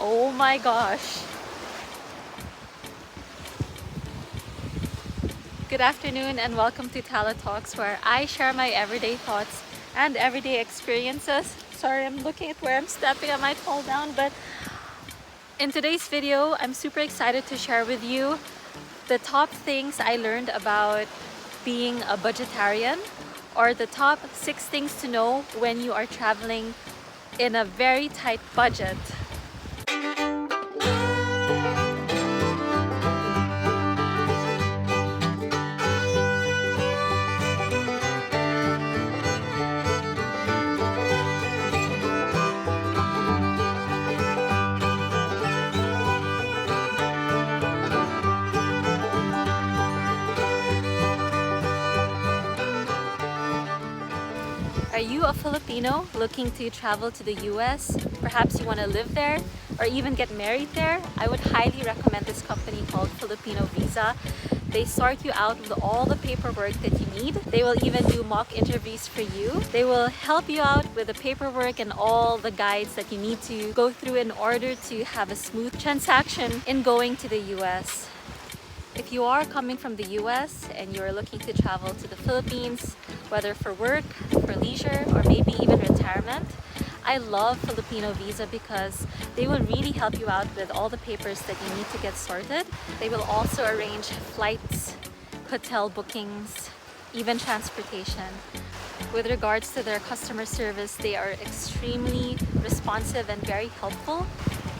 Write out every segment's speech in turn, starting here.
Oh my gosh. Good afternoon and welcome to Tala Talks, where I share my everyday thoughts and everyday experiences. Sorry, I'm looking at where I'm stepping. I might fall down, but in today's video, I'm super excited to share with you the top things I learned about being a budgetarian, or the top 6 things to know when you are traveling in a very tight budget. Are you a Filipino looking to travel to the US? Perhaps you want to live there or even get married there? I would highly recommend this company called Filipino Visa. They sort you out with all the paperwork that you need. They will even do mock interviews for you. They will help you out with the paperwork and all the guides that you need to go through in order to have a smooth transaction in going to the US. If you are coming from the US and you're looking to travel to the Philippines, whether for work, for leisure, or maybe even retirement, I love Filipino Visa because they will really help you out with all the papers that you need to get sorted. They will also arrange flights, hotel bookings, even transportation. With regards to their customer service, they are extremely responsive and very helpful.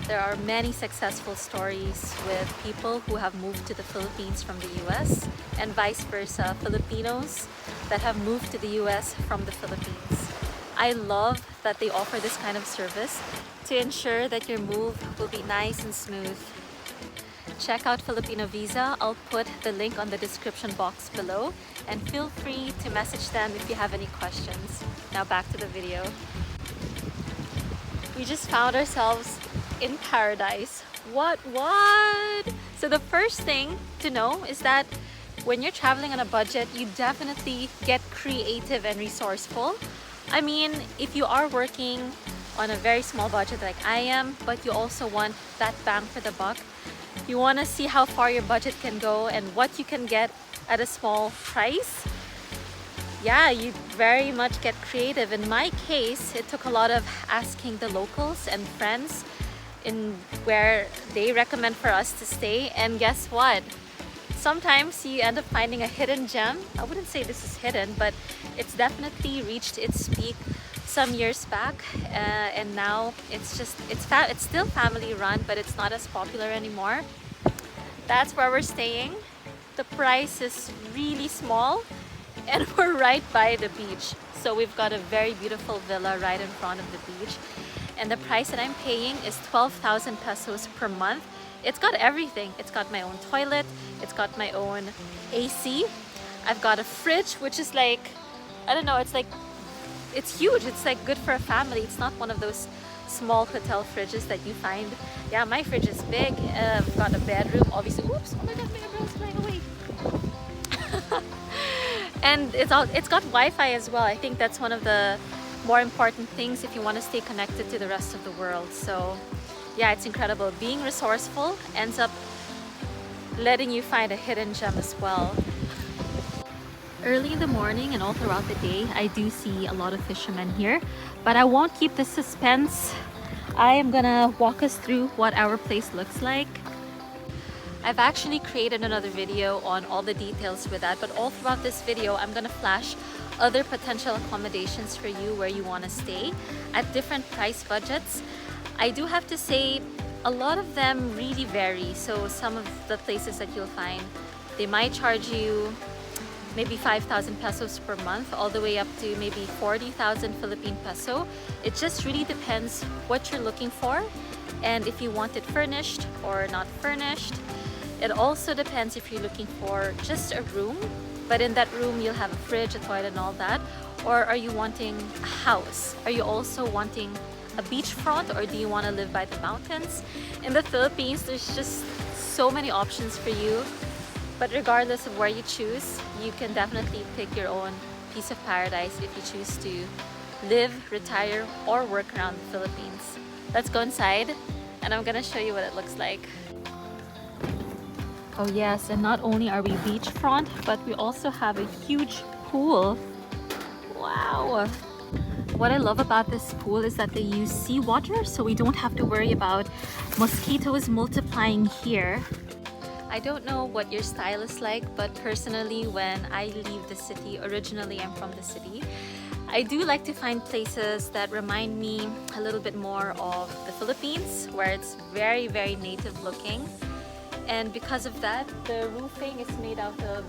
There are many successful stories with people who have moved to the Philippines from the US and vice versa, Filipinos that have moved to the US from the Philippines. I love that they offer this kind of service to ensure that your move will be nice and smooth. Check out Filipino Visa. I'll put the link on the description box below, and feel free to message them if you have any questions. Now back to the video. We just found ourselves in paradise. What? So the first thing to know is that when you're traveling on a budget, you definitely get creative and resourceful. I mean, if you are working on a very small budget like I am, but you also want that bang for the buck, you want to see how far your budget can go and what you can get at a small price, yeah, you very much get creative. In my case, it took a lot of asking the locals and friends in where they recommend for us to stay, and guess what? Sometimes you end up finding a hidden gem. I wouldn't say this is hidden, but it's definitely reached its peak some years back, and now it's still family run, but it's not as popular anymore. That's where we're staying. The price is really small and we're right by the beach. So we've got a very beautiful villa right in front of the beach. And the price that I'm paying is 12,000 pesos per month. It's got everything. It's got my own toilet. It's got my own AC. I've got a fridge, which is like, I don't know, it's huge. It's like good for a family. It's not one of those small hotel fridges that you find. Yeah, my fridge is big. I've got a bedroom, obviously. Oops, oh my god, my umbrella's flying away. And it's got Wi-Fi as well. I think that's one of the more important things if you want to stay connected to the rest of the world. So yeah, it's incredible. Being resourceful ends up letting you find a hidden gem as well. Early in the morning and all throughout the day, I do see a lot of fishermen here, but I won't keep the suspense. I am gonna walk us through what our place looks like. I've actually created another video on all the details with that, but all throughout this video, I'm gonna flash other potential accommodations for you where you wanna stay at different price budgets. I do have to say, a lot of them really vary. So some of the places that you'll find, they might charge you maybe 5,000 pesos per month, all the way up to maybe 40,000 Philippine peso. It just really depends what you're looking for and if you want it furnished or not furnished. It also depends if you're looking for just a room, but in that room you'll have a fridge, a toilet and all that, or are you wanting a house? Are you also wanting a beachfront, or do you want to live by the mountains? In the Philippines, there's just so many options for you. But regardless of where you choose, you can definitely pick your own piece of paradise if you choose to live, retire, or work around the Philippines. Let's go inside and I'm gonna show you what it looks like. Oh yes, and not only are we beachfront, but we also have a huge pool. Wow! What I love about this pool is that they use seawater, so we don't have to worry about mosquitoes multiplying here. I don't know what your style is like, but personally, when I leave the city, originally I'm from the city, I do like to find places that remind me a little bit more of the Philippines, where it's very, very native looking. And because of that, the roofing is made out of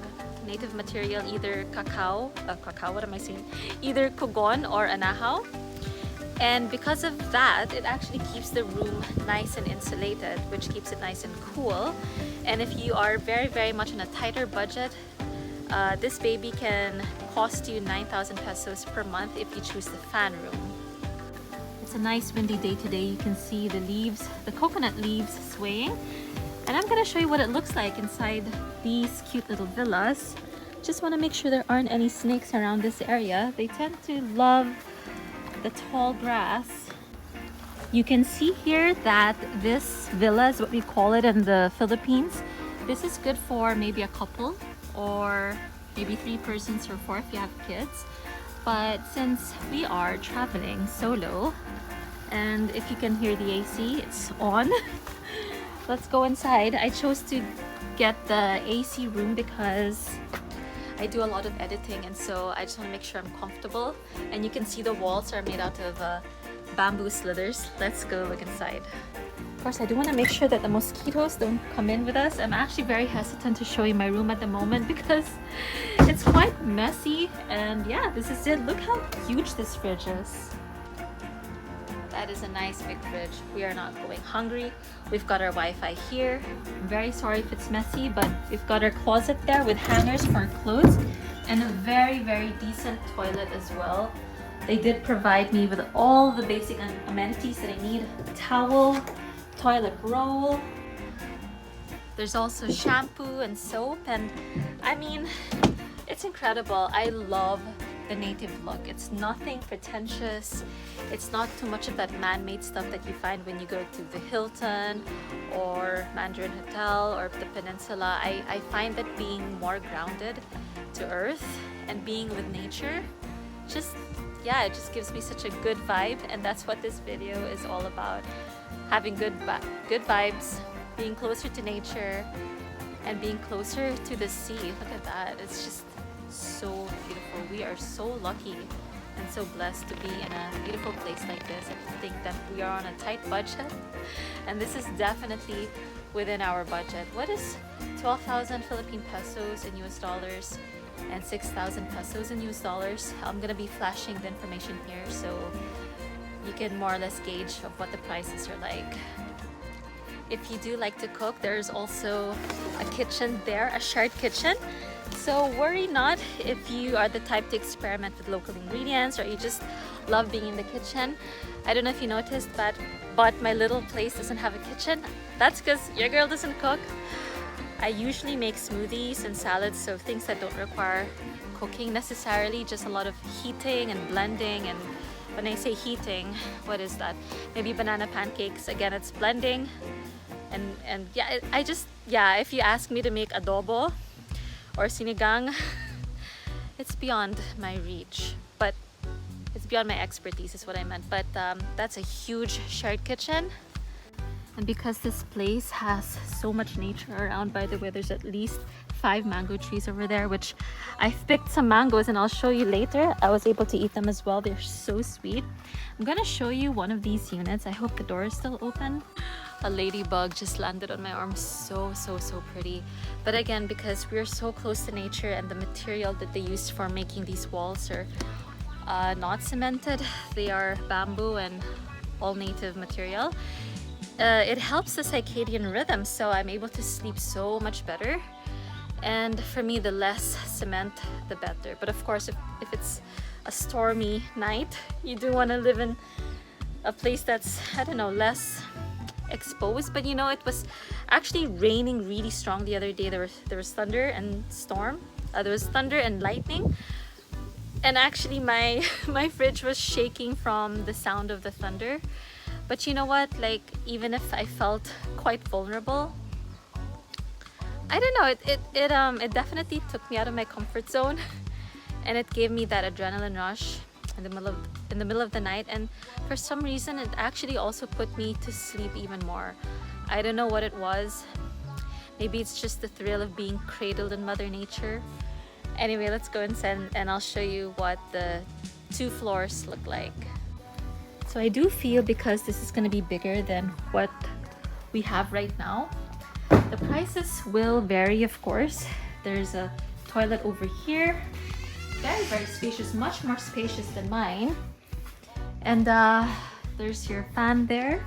native material, either what am I saying? Either kugon or anahaw. And because of that, it actually keeps the room nice and insulated, which keeps it nice and cool. And if you are very, very much on a tighter budget, this baby can cost you 9,000 pesos per month if you choose the fan room. It's a nice windy day today. You can see the leaves, the coconut leaves swaying. And I'm gonna show you what it looks like inside these cute little villas. Just wanna make sure there aren't any snakes around this area. They tend to love the tall grass. You can see here that this villa is what we call it in the Philippines. This is good for maybe a couple or maybe 3 persons or 4 if you have kids. But since we are traveling solo, and if you can hear the AC, it's on. Let's go inside. I chose to get the AC room because I do a lot of editing, and so I just want to make sure I'm comfortable. And you can see the walls are made out of bamboo slithers. Let's go look inside. Of course, I do want to make sure that the mosquitoes don't come in with us. I'm actually very hesitant to show you my room at the moment because it's quite messy. And yeah, this is it. Look how huge this fridge is. That is a nice big fridge. We are not going hungry. We've got our Wi-Fi here. I'm very sorry if it's messy, but we've got our closet there with hangers for our clothes and a very, very decent toilet as well. They did provide me with all the basic amenities that I need. A towel, toilet roll. There's also shampoo and soap, and I mean, it's incredible. I love the native look. It's nothing pretentious. It's not too much of that man-made stuff that you find when you go to the Hilton or Mandarin Hotel or the Peninsula. I find that being more grounded to earth and being with nature, just yeah, it just gives me such a good vibe, and that's what this video is all about. Having good vibes, being closer to nature, and being closer to the sea. Look at that. It's just so beautiful. We are so lucky and so blessed to be in a beautiful place like this. I think that we are on a tight budget, and this is definitely within our budget. What is 12,000 Philippine pesos in US dollars and 6,000 pesos in US dollars? I'm gonna be flashing the information here so you can more or less gauge of what the prices are like. If you do like to cook, there's also a kitchen there, a shared kitchen. So worry not if you are the type to experiment with local ingredients or you just love being in the kitchen. I don't know if you noticed, but my little place doesn't have a kitchen. That's because your girl doesn't cook. I usually make smoothies and salads, so things that don't require cooking necessarily, just a lot of heating and blending. And when I say heating, what is that? Maybe banana pancakes. Again, it's blending. And yeah, if you ask me to make adobo or sinigang, it's beyond my reach, but it's beyond my expertise is what I meant. But that's a huge shared kitchen. And because this place has so much nature around, by the way, there's at least 5 mango trees over there, which I've picked some mangoes and I'll show you later. I was able to eat them as well. They're so sweet. I'm gonna show you one of these units. I hope the door is still open. A ladybug just landed on my arm. So pretty. But again, because we're so close to nature and the material that they use for making these walls are not cemented, they are bamboo and all native material. It helps the circadian rhythm, so I'm able to sleep so much better. And for me, the less cement, the better. But of course, if it's a stormy night, you do want to live in a place that's, I don't know, less exposed. But you know, it was actually raining really strong the other day. There was thunder and storm. There was thunder and lightning. And actually my fridge was shaking from the sound of the thunder. But you know what, like even if I felt quite vulnerable, I don't know, it definitely took me out of my comfort zone and it gave me that adrenaline rush in the middle of the night, and for some reason it actually also put me to sleep even more. I don't know what it was. Maybe it's just the thrill of being cradled in Mother Nature. Anyway, let's go inside and I'll show you what the 2 floors look like. So I do feel, because this is going to be bigger than what we have right now, the prices will vary, of course. There's a toilet over here, very spacious, much more spacious than mine, and there's your fan there.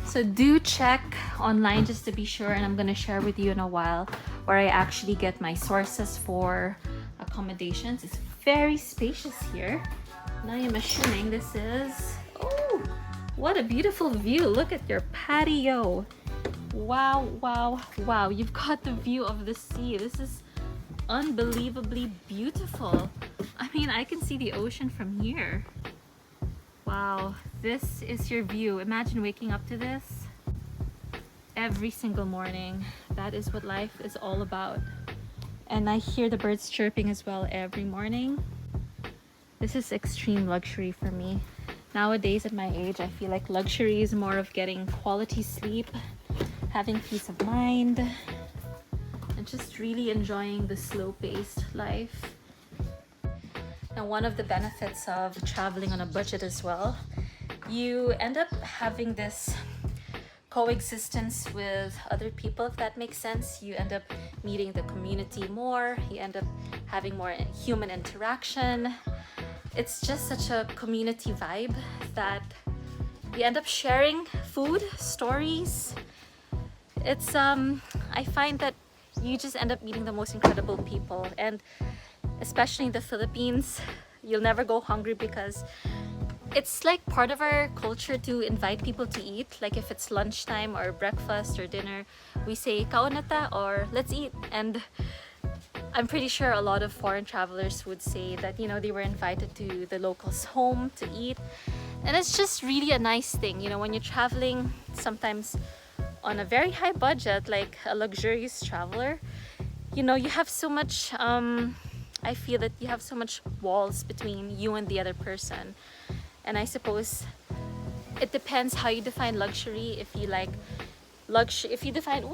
So do check online just to be sure, and I'm gonna share with you in a while where I actually get my sources for accommodations. It's very spacious here. Now I'm assuming this is, oh, what a beautiful view. Look at your patio. Wow, wow, wow. You've got the view of the sea. This is unbelievably beautiful. I mean, I can see the ocean from here. Wow, this is your view. Imagine waking up to this every single morning. That is what life is all about. And I hear the birds chirping as well every morning. This is extreme luxury for me. Nowadays at my age, I feel like luxury is more of getting quality sleep, having peace of mind, and just really enjoying the slow-paced life. Now, one of the benefits of traveling on a budget as well, you end up having this coexistence with other people, if that makes sense. You end up meeting the community more, you end up having more human interaction. It's just such a community vibe that you end up sharing food, stories. It's I find that you just end up meeting the most incredible people, and especially in the Philippines, you'll never go hungry because it's like part of our culture to invite people to eat. Like if it's lunchtime or breakfast or dinner, we say kaon na ta, or let's eat. And I'm pretty sure a lot of foreign travelers would say that, you know, they were invited to the locals' home to eat. And it's just really a nice thing, you know, when you're traveling sometimes on a very high budget, like a luxurious traveler, you know, you have so much, I feel that you have so much walls between you and the other person. And I suppose it depends how you define luxury. If you like luxury, if you define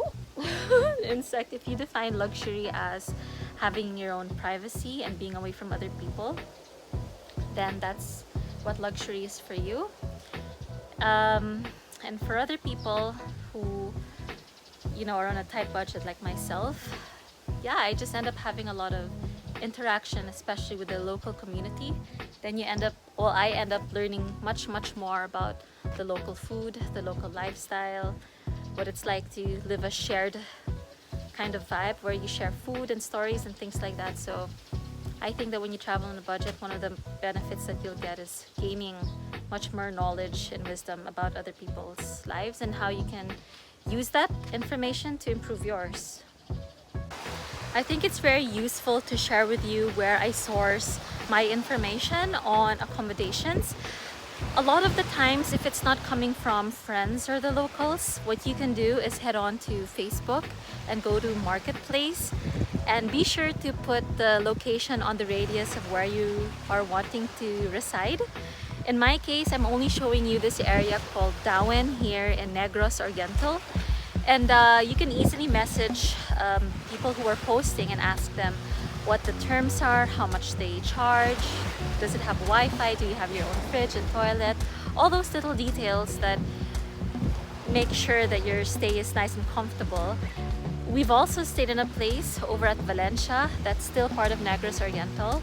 insect, if you define luxury as having your own privacy and being away from other people, then that's what luxury is for you. And for other people who, you know, are on a tight budget like myself, yeah, I just end up having a lot of interaction, especially with the local community. Then you end up, well, I end up learning much more about the local food, the local lifestyle, what it's like to live a shared kind of vibe where you share food and stories and things like that. So I think that when you travel on a budget, one of the benefits that you'll get is gaining much more knowledge and wisdom about other people's lives and how you can use that information to improve yours. I think it's very useful to share with you where I source my information on accommodations. A lot of the times, if it's not coming from friends or the locals, what you can do is head on to Facebook and go to Marketplace, and be sure to put the location on the radius of where you are wanting to reside. In my case, I'm only showing you this area called Dauin here in Negros, Oriental. And you can easily message people who are posting and ask them what the terms are, how much they charge, does it have Wi-Fi, do you have your own fridge and toilet, all those little details that make sure that your stay is nice and comfortable. We've also stayed in a place over at Valencia that's still part of Negros Oriental.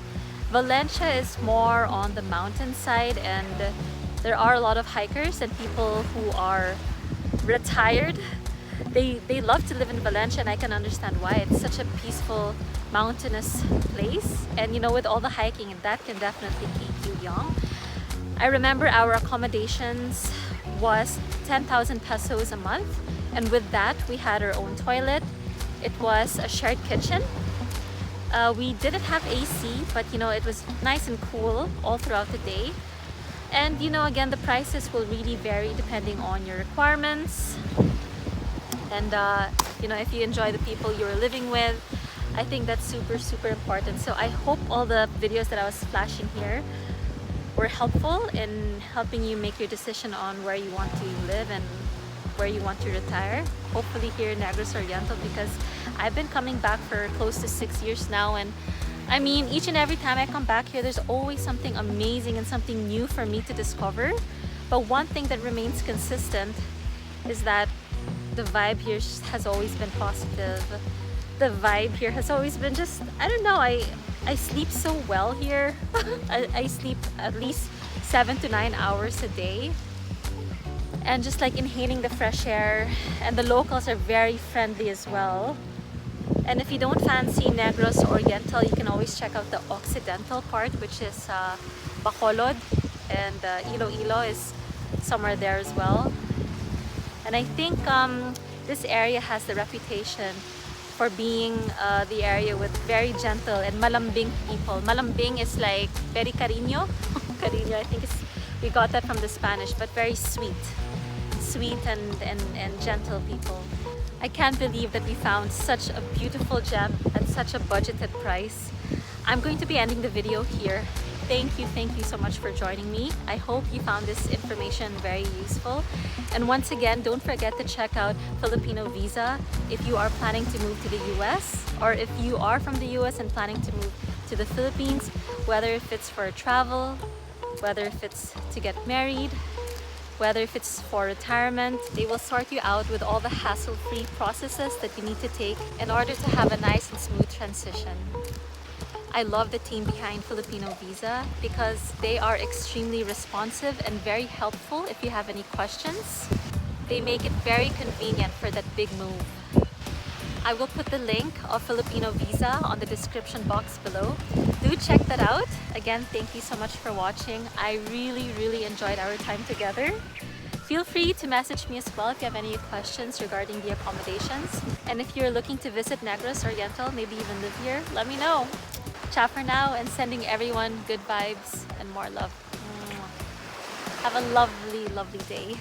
Valencia is more on the mountain side, and there are a lot of hikers and people who are retired. They love to live in Valencia, and I can understand why. It's such a peaceful, mountainous place, and you know, with all the hiking, that can definitely keep you young. I remember our accommodations was 10,000 pesos a month, and with that we had our own toilet. It was a shared kitchen. We didn't have AC, but you know, it was nice and cool all throughout the day. And you know, again, the prices will really vary depending on your requirements. And you know, if you enjoy the people you're living with, I think that's super, super important. So I hope all the videos that I was flashing here were helpful in helping you make your decision on where you want to live and where you want to retire. Hopefully here in Negros Oriental, because I've been coming back for close to 6 years now, and I mean, each and every time I come back here, there's always something amazing and something new for me to discover. But one thing that remains consistent is that the vibe here has always been positive. The vibe here has always been just, I don't know, I sleep so well here. I sleep at least 7 to 9 hours a day. And just like inhaling the fresh air, and the locals are very friendly as well. And if you don't fancy Negros Oriental, you can always check out the Occidental part, which is Bacolod, and Iloilo is somewhere there as well. And I think this area has the reputation for being the area with very gentle and malambing people. Malambing is like very cariño. Cariño, I think we got that from the Spanish, but very sweet. Sweet and gentle people. I can't believe that we found such a beautiful gem at such a budgeted price. I'm going to be ending the video here. Thank you so much for joining me. I hope you found this information very useful. And once again, don't forget to check out Filipino Visa if you are planning to move to the US, or if you are from the US and planning to move to the Philippines, whether if it's for travel, whether if it's to get married, whether if it's for retirement. They will sort you out with all the hassle-free processes that you need to take in order to have a nice and smooth transition. I love the team behind Filipino Visa because they are extremely responsive and very helpful if you have any questions. They make it very convenient for that big move. I will put the link of Filipino Visa on the description box below. Do check that out. Again, thank you so much for watching. I really enjoyed our time together. Feel free to message me as well if you have any questions regarding the accommodations. And if you're looking to visit Negros Oriental, maybe even live here, let me know. Ciao for now, and sending everyone good vibes and more love. Have a lovely day.